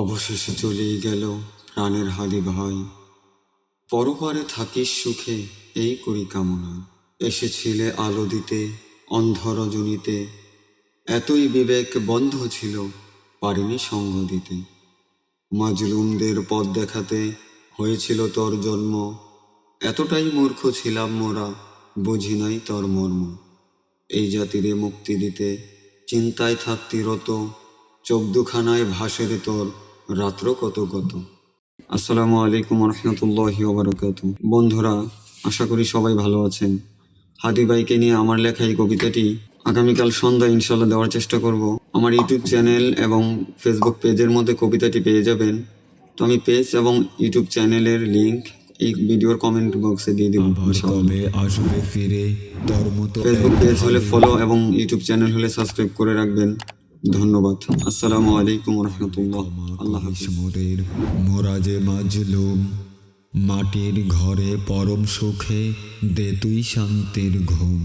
অবশেষে চলেই গেল প্রাণের হাদি ভাই। পরপারে থাকিস সুখে এই করি কামনা। এসেছিলে আলো দিতে অন্ধ রজনীতে, এতই বিবেক বন্ধ ছিল পারিনি সঙ্গ দিতে। মাজলুমদের পথ দেখাতে হয়েছিল তোর জন্ম, এতটাই মূর্খ ছিলাম মোরা, বুঝি নাই তোর মর্ম। এই জাতিরে মুক্তি দিতে চিন্তায় থাকতি রত, চোখ দুখানায় ভাসে রে তোর রাত্র কত কত। আসসালামু আলাইকুম রহমতুল্লাহি ওয়া বারাকাতুহু। বন্ধুরা, আশা করি সবাই ভালো আছেন। হাদি ভাইকে নিয়ে আমার লেখা এই কবিতাটি আগামীকাল সন্ধ্যা ইনশাল্লাহ দেওয়ার চেষ্টা করব। আমার ইউটিউব চ্যানেল এবং ফেসবুক পেজের মধ্যে কবিতাটি পেয়ে যাবেন। তো আমি পেজ এবং ইউটিউব চ্যানেলের লিংক এই ভিডিওর কমেন্ট বক্সে দিয়ে দিব। আসবে ফিরে তোর মতো ফেসবুক পেজ হলে ফলো এবং ইউটিউব চ্যানেল হলে সাবস্ক্রাইব করে রাখবেন। ধন্যবাদ। আসসালামু আলাইকুম রহমতুল্লাহ। আল্লাহ হাফিজ। মোরা যে মাজলুম, মাটির ঘরে পরম সুখে দে তুই শান্তির ঘুম।